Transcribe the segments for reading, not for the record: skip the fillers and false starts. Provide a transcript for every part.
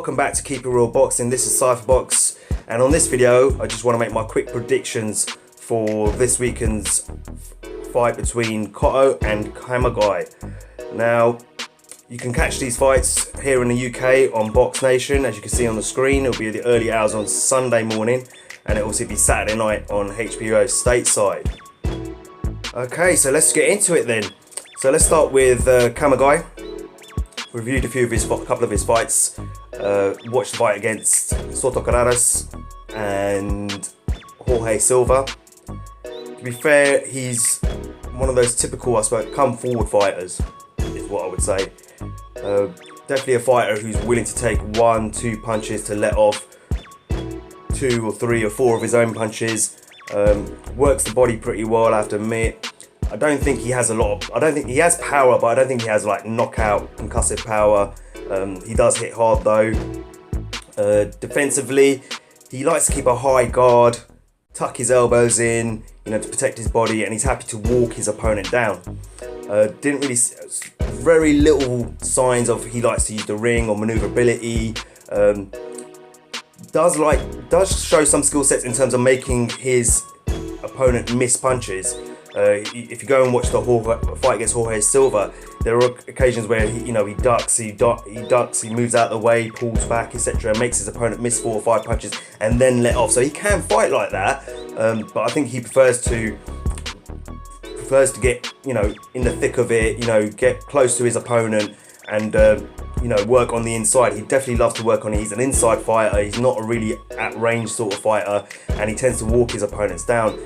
Welcome back to Keep It Real Boxing. This is Cypherbox, and on this video I just want to make my quick predictions for this weekend's fight between Cotto and Kamegai. Now, you can catch these fights here in the UK on BOXNATION. As you can see on the screen, it'll be the early hours on Sunday morning, and it'll also be Saturday night on HBO stateside. Okay, so let's get into it then. So let's start with Kamegai. Reviewed a couple of his fights. Watched the fight against Cotto and Jorge Silva. To be fair, he's one of those typical, I suppose, come forward fighters, is what I would say. Definitely a fighter who's willing to take 1-2 punches to let off 2 or 3 or 4 of his own punches. Works the body pretty well, I have to admit. I don't think he has I don't think he has power, but I don't think he has like knockout, concussive power. He does hit hard though. Defensively, he likes to keep a high guard, tuck his elbows in, to protect his body, and he's happy to walk his opponent down. Very little signs of he likes to use the ring or maneuverability. Does show some skill sets in terms of making his opponent miss punches. If you go and watch the fight against Jorge Silva, there are occasions where he ducks, he moves out of the way, pulls back, etc., makes his opponent miss 4 or 5 punches and then let off. So he can fight like that, but I think he prefers to get in the thick of it, get close to his opponent and work on the inside. He definitely loves to work on it. He's an inside fighter. He's not a really at range sort of fighter, and he tends to walk his opponents down.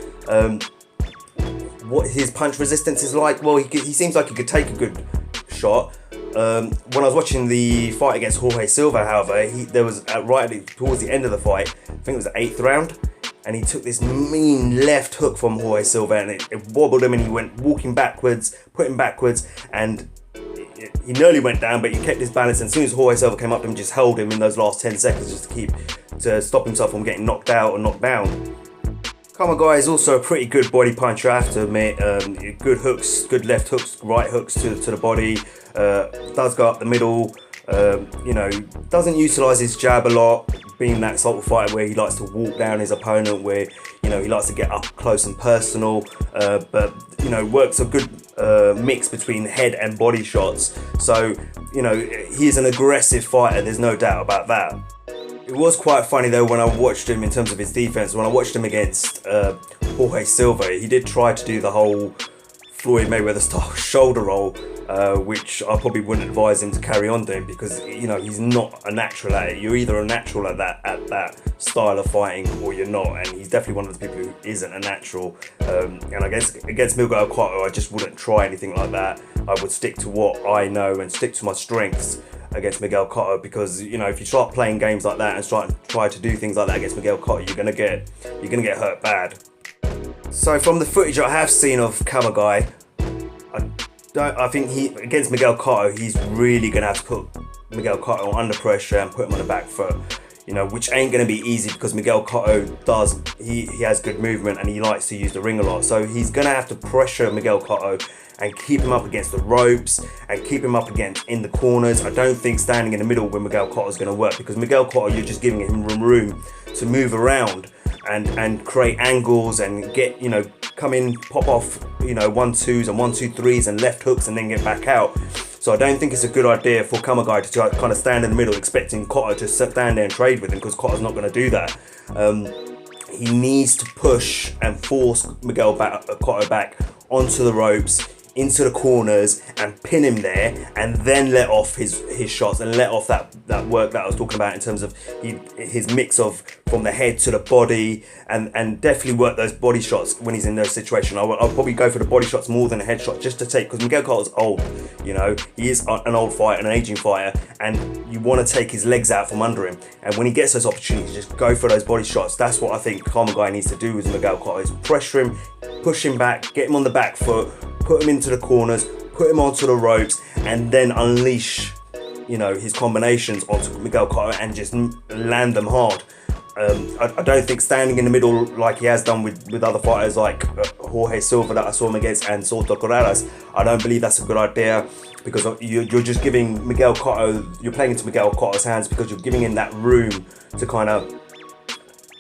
What his punch resistance is like, well, he seems like he could take a good shot. When I was watching the fight against Jorge Silva, however, there was right towards the end of the fight, I think it was the 8th round, and he took this mean left hook from Jorge Silva, and it wobbled him, and he went walking backwards, put him backwards, and he nearly went down, but he kept his balance. And as soon as Jorge Silva came up to him, just held him in those last 10 seconds just to stop himself from getting knocked out or knocked down. Kamegai is also a pretty good body puncher, I have to admit. Good hooks, good left hooks, right hooks to the body. Does go up the middle. Doesn't utilise his jab a lot, being that sort of fighter where he likes to walk down his opponent, where he likes to get up close and personal. But works a good mix between head and body shots. So he is an aggressive fighter. There's no doubt about that. It was quite funny though when I watched him in terms of his defense. When I watched him against Jorge Silva, he did try to do the whole Floyd Mayweather style shoulder roll, which I probably wouldn't advise him to carry on doing, because he's not a natural at it. You're either a natural at that style of fighting, or you're not, and he's definitely one of the people who isn't a natural. And I guess against Miguel Cotto, I just wouldn't try anything like that. I would stick to what I know and stick to my strengths against Miguel Cotto, because if you start playing games like that and try to do things like that against Miguel Cotto, you're gonna get hurt bad. So from the footage I have seen of Kamegai, I think against Miguel Cotto, he's really gonna have to put Miguel Cotto under pressure and put him on the back foot, which ain't gonna be easy, because Miguel Cotto he has good movement and he likes to use the ring a lot. So he's gonna have to pressure Miguel Cotto and keep him up against the ropes and keep him up in the corners. I don't think standing in the middle with Miguel Cotto is going to work, because Miguel Cotto, you're just giving him room to move around and create angles and get, come in, pop off, 1-2s and 1-2-3s and left hooks and then get back out. So I don't think it's a good idea for Kamegai to kind of stand in the middle expecting Cotto to stand there and trade with him, because Cotto's not going to do that. He needs to push and force Miguel Cotto back onto the ropes, into the corners, and pin him there, and then let off his shots and let off that work that I was talking about in terms of his mix of from the head to the body, and definitely work those body shots when he's in those situations. I'll probably go for the body shots more than a head shot, just to take, because Miguel Cotto's old, he is an old fighter, an aging fighter, and you want to take his legs out from under him, and when he gets those opportunities, just go for those body shots. That's what I think Kamegai needs to do with Miguel Cotto, is pressure him, push him back, get him on the back foot, put him into the corners, put him onto the ropes, and then unleash, his combinations onto Miguel Cotto and just land them hard. I don't think standing in the middle like he has done with other fighters like Jorge Silva that I saw him against and Salto Corrales. I don't believe that's a good idea, because you're just giving Miguel Cotto, you're playing into Miguel Cotto's hands, because you're giving him that room to kind of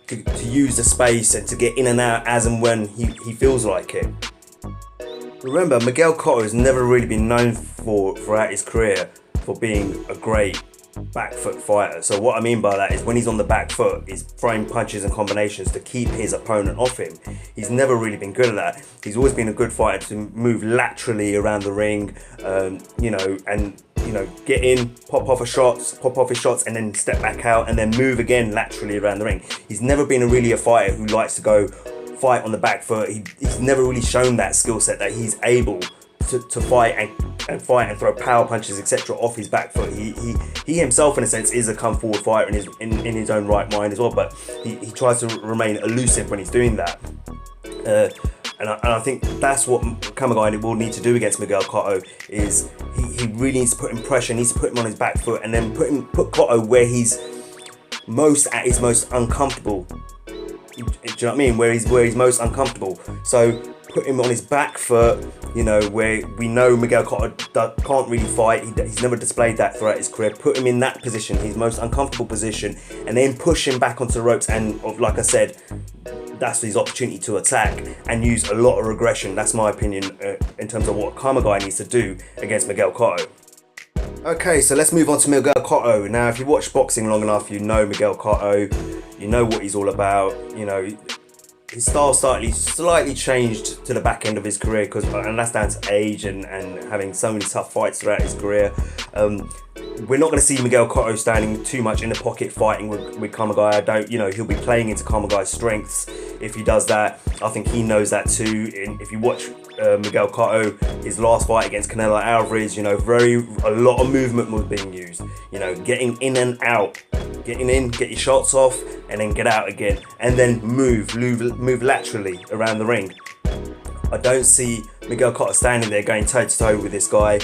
to use the space and to get in and out as and when he feels like it. Remember, Miguel Cotto has never really been known throughout his career for being a great back foot fighter. So what I mean by that is when he's on the back foot, he's throwing punches and combinations to keep his opponent off him. He's never really been good at that. He's always been a good fighter to move laterally around the ring, get in, pop off his shots, and then step back out and then move again laterally around the ring. He's never been really a fighter who likes to go fight on the back foot. He's never really shown that skill set that he's able to fight and throw power punches, etc. off his back foot. He himself, in a sense, is a come forward fighter in his own right mind as well, but he tries to remain elusive when he's doing that. And I think that's what Kamegai will need to do against Miguel Cotto, is he really needs to put him pressure, needs to put him on his back foot, and then put Cotto where he's at his most uncomfortable. Do you know what I mean? Where he's most uncomfortable. So put him on his back foot, where we know Miguel Cotto can't really fight. He's never displayed that throughout his career. Put him in that position, his most uncomfortable position, and then push him back onto the ropes. And like I said, that's his opportunity to attack and use a lot of aggression. That's my opinion in terms of what Kamegai needs to do against Miguel Cotto. Okay, so let's move on to Miguel Cotto. Now, if you watch boxing long enough, you know Miguel Cotto, you know what he's all about. His style slightly changed to the back end of his career, and that's down to age and having so many tough fights throughout his career. We're not going to see Miguel Cotto standing too much in the pocket fighting with Kamegai. He'll be playing into Kamegai's strengths. If he does that, I think he knows that too. If you watch Miguel Cotto, his last fight against Canelo Alvarez, a lot of movement was being used. Getting in and out, getting in, get your shots off, and then get out again, and then move laterally around the ring. I don't see Miguel Cotto standing there going toe to toe with this guy.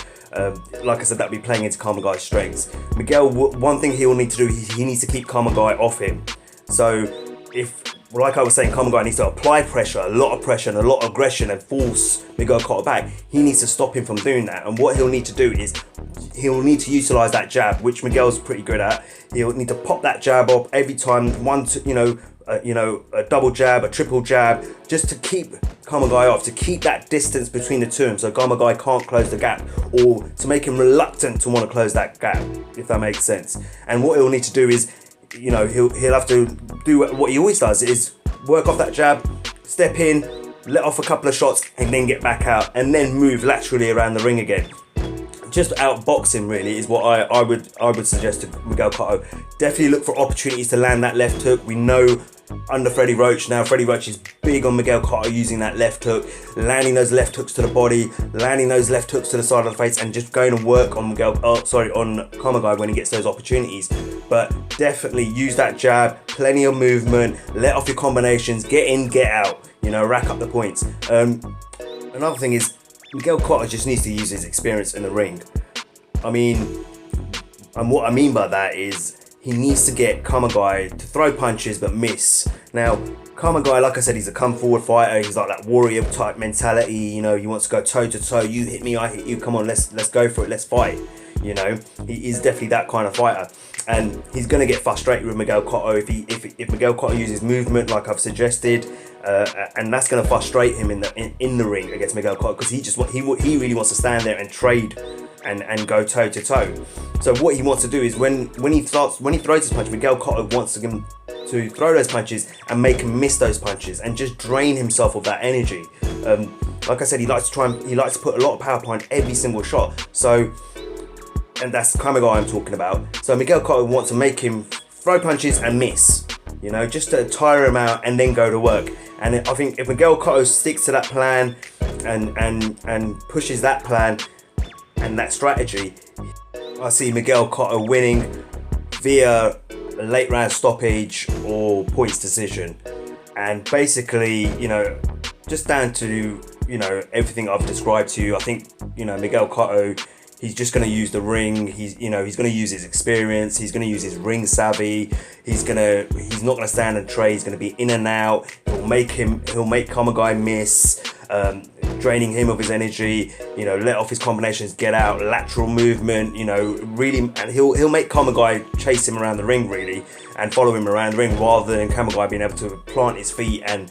Like I said, that'd be playing into Kamegai's strengths. Miguel, one thing he'll need to do, he needs to keep Kamegai off him. So like I was saying, Kamegai needs to apply pressure, a lot of pressure and a lot of aggression, and force Miguel Cotto back. He needs to stop him from doing that. And what he'll need to do is he'll need to utilize that jab, which Miguel's pretty good at. He'll need to pop that jab up every time, a double jab, a triple jab, just to keep Kamegai off, to keep that distance between the two of them, so Kamegai can't close the gap, or to make him reluctant to want to close that gap, if that makes sense. And what he'll need to do is, he'll have to do what he always does, is work off that jab, step in, let off a couple of shots, and then get back out, and then move laterally around the ring again. Just outbox him, really, is what I would suggest to Miguel Cotto. Definitely look for opportunities to land that left hook. We know under Freddie Roach now, Freddie Roach is big on Miguel Cotto using that left hook, landing those left hooks to the body, landing those left hooks to the side of the face, and just going to work on on Kamegai when he gets those opportunities. But definitely use that jab, plenty of movement, let off your combinations, get in, get out, rack up the points. Another thing is, Miguel Cotto just needs to use his experience in the ring. And what I mean by that is he needs to get Kamegai to throw punches but miss. Now, Kamegai, like I said, he's a come forward fighter. He's like that warrior type mentality. He wants to go toe to toe. You hit me, I hit you. Come on, let's go for it. Let's fight. He is definitely that kind of fighter, and he's going to get frustrated with Miguel Cotto if Miguel Cotto uses movement like I've suggested, and that's going to frustrate him in the ring against Miguel Cotto, because he really wants to stand there and trade and go toe to toe. So what he wants to do is when he throws his punch, Miguel Cotto wants him to throw those punches and make him miss those punches and just drain himself of that energy. Like I said, he likes to put a lot of power behind every single shot. And that's Kamegai I'm talking about. So Miguel Cotto wants to make him throw punches and miss, just to tire him out and then go to work. And I think if Miguel Cotto sticks to that plan and pushes that plan and that strategy, I see Miguel Cotto winning via a late round stoppage or points decision. And basically, just down to, everything I've described to you, I think, Miguel Cotto, he's just going to use the ring. He's going to use his experience. He's going to use his ring savvy. He's not going to stand and trade. He's going to be in and out. He'll make Kamegai miss. draining him of his energy, you know, let off his combinations, get out, lateral movement, you know, really, and he'll make Kamegai chase him around the ring really, and follow him around the ring, rather than Kamegai being able to plant his feet and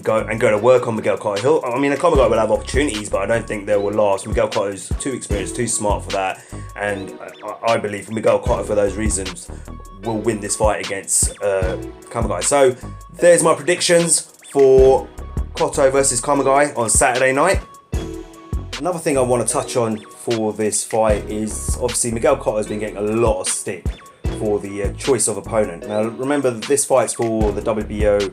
go to work on Miguel Cotto. Kamegai will have opportunities, but I don't think they will last. Miguel Cotto's too experienced, too smart for that, and I believe Miguel Cotto, for those reasons, will win this fight against Kamegai. So there's my predictions for Cotto versus Kamegai on Saturday night. Another thing I want to touch on for this fight is obviously Miguel Cotto has been getting a lot of stick for the choice of opponent. Now remember, this fight's for the WBO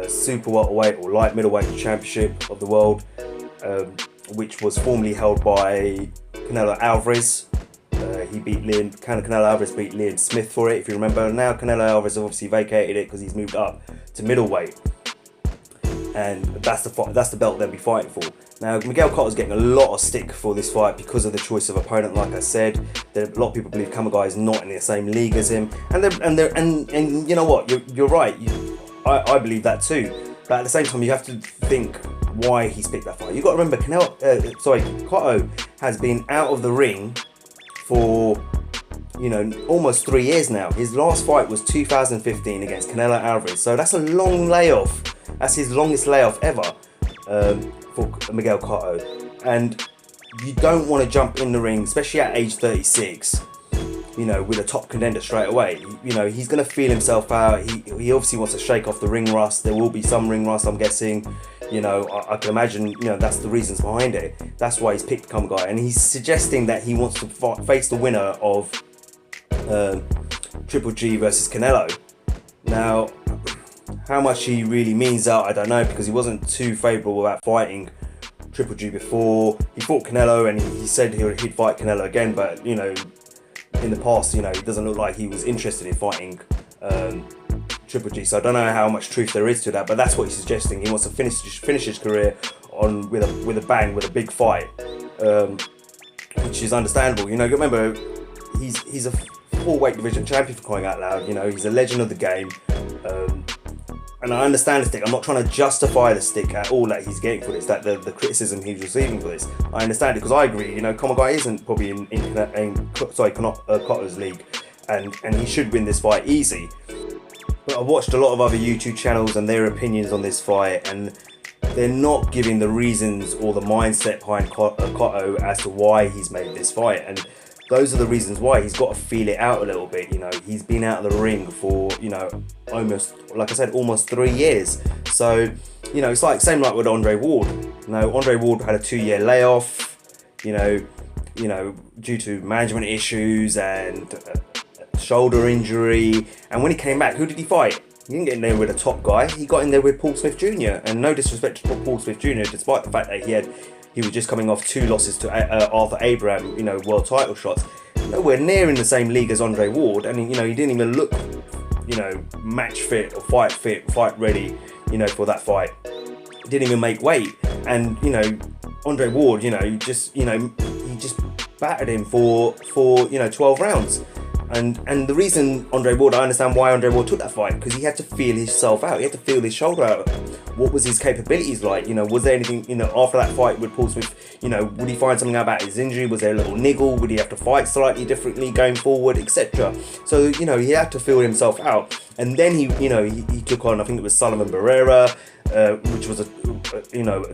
super welterweight or light middleweight championship of the world, which was formerly held by Canelo Alvarez. Canelo Alvarez beat Liam Smith for it, if you remember. Now Canelo Alvarez obviously vacated it because he's moved up to middleweight, and that's the belt they'll be fighting for. Now Miguel Cotto's getting a lot of stick for this fight because of the choice of opponent. Like I said, a lot of people believe Kamegai is not in the same league as him, and you know what, you're right. I believe that too. But at the same time, you have to think why he's picked that fight. You've got to remember, Cotto has been out of the ring for, you know, almost 3 years now. His last fight was 2015 against Canelo Alvarez. So that's a long layoff. That's his longest layoff ever for Miguel Cotto. And you don't want to jump in the ring, especially at age 36, you know, with a top contender straight away. You know, he's going to feel himself out. He obviously wants to shake off the ring rust. There will be some ring rust, I'm guessing. You know, I can imagine, you know, that's the reasons behind it. That's why he's picked Kamegai, and he's suggesting that he wants to face the winner of Triple G versus Canelo. Now, how much he really means that, I don't know, because he wasn't too favourable about fighting Triple G before. He fought Canelo, and he said he'd fight Canelo again, but, you know, in the past, you know, it doesn't look like he was interested in fighting Triple G. So I don't know how much truth there is to that, but that's what he's suggesting. He wants to finish his career on with a bang, with a big fight, which is understandable. You know, remember, he's a full-weight division champion, for crying out loud. You know, he's a legend of the game, and I understand the stick. I'm not trying to justify the stick at all that he's getting for this, that the criticism he's receiving for this. I understand it, because I agree. You know, Kamegai isn't probably in Cotto's league, and he should win this fight easy. But I've watched a lot of other YouTube channels and their opinions on this fight, and they're not giving the reasons or the mindset behind Cotto as to why he's made this fight. And those are the reasons why. He's got to feel it out a little bit. You know, he's been out of the ring for, you know, almost, like I said, almost 3 years. So, you know, it's like same like with Andre Ward. You know, Andre Ward had a 2-year layoff, you know, due to management issues and shoulder injury, and when he came back, who did he fight? He didn't get in there with a top guy. He got in there with Paul Smith Jr. And no disrespect to Paul Smith Jr., despite the fact that he was just coming off 2 losses to Arthur Abraham, you know, world title shots. Nowhere near in the same league as Andre Ward, and you know, he didn't even look, you know, match fit or fight ready, you know, for that fight. He didn't even make weight, and you know, Andre Ward, you know, he just battered him for you know, 12 rounds. And the reason I understand why Andre Ward took that fight, because he had to feel himself out. He had to feel his shoulder out. What was his capabilities like? You know, was there anything, you know, after that fight with Paul Smith, you know, would he find something out about his injury? Was there a little niggle? Would he have to fight slightly differently going forward, etc.? So, you know, he had to feel himself out. And then he took on, I think it was Sullivan Barrera, which was a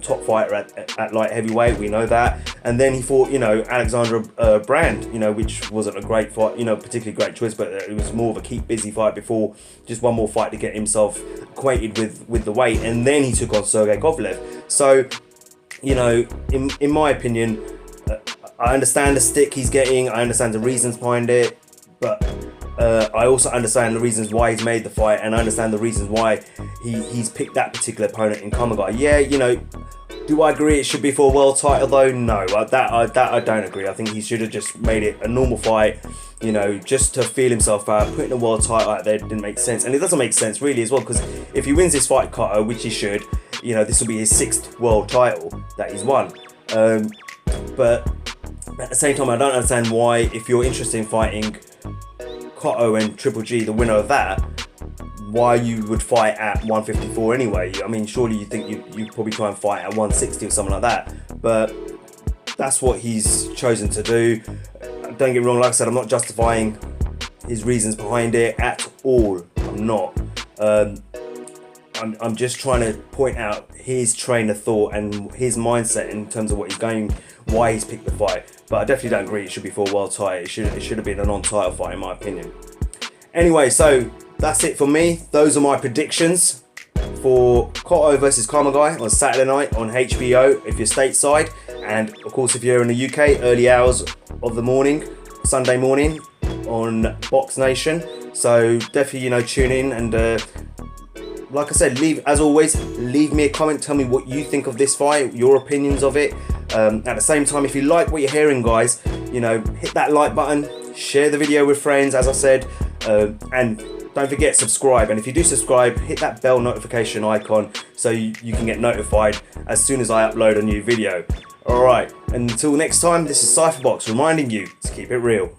top fighter at light heavyweight. We know that. And then he fought, you know, Alexander Brand, you know, which wasn't a great fight, you know, particularly great choice, but it was more of a keep busy fight before, just one more fight to get himself acquainted with the weight. And then he took on Sergey Kovalev. So, you know, in my opinion, I understand the stick he's getting. I understand the reasons behind it, but I also understand the reasons why he's made the fight, and I understand the reasons why he's picked that particular opponent in Kamegai. Yeah, you know, do I agree it should be for a world title though? No, that I don't agree. I think he should have just made it a normal fight, you know, just to feel himself out. Putting a world title out there didn't make sense, and it doesn't make sense really as well, because if he wins this fight, Cotto, which he should, you know, this will be his 6th world title that he's won. But at the same time, I don't understand why, if you're interested in fighting Cotto and Triple G, the winner of that, why you would fight at 154 anyway. I mean, surely you think you'd probably try and fight at 160 or something like that. But that's what he's chosen to do. Don't get me wrong, like I said, I'm not justifying his reasons behind it at all. I'm not. I'm just trying to point out his train of thought and his mindset in terms of what he's going, why he's picked the fight. But I definitely don't agree it should be for a world title. It should have been a non-title fight in my opinion. Anyway, so that's it for me. Those are my predictions for Cotto versus Kamegai on Saturday night on HBO if you're stateside, and of course if you're in the UK, early hours of the morning, Sunday morning on Box Nation. So definitely, tune in, and like I said, as always, leave me a comment. Tell me what you think of this fight, your opinions of it. At the same time, if you like what you're hearing, guys, hit that like button, share the video with friends, as I said, and don't forget, subscribe. And if you do subscribe, hit that bell notification icon so you can get notified as soon as I upload a new video. Alright, until next time, this is Cypherbox reminding you to keep it real.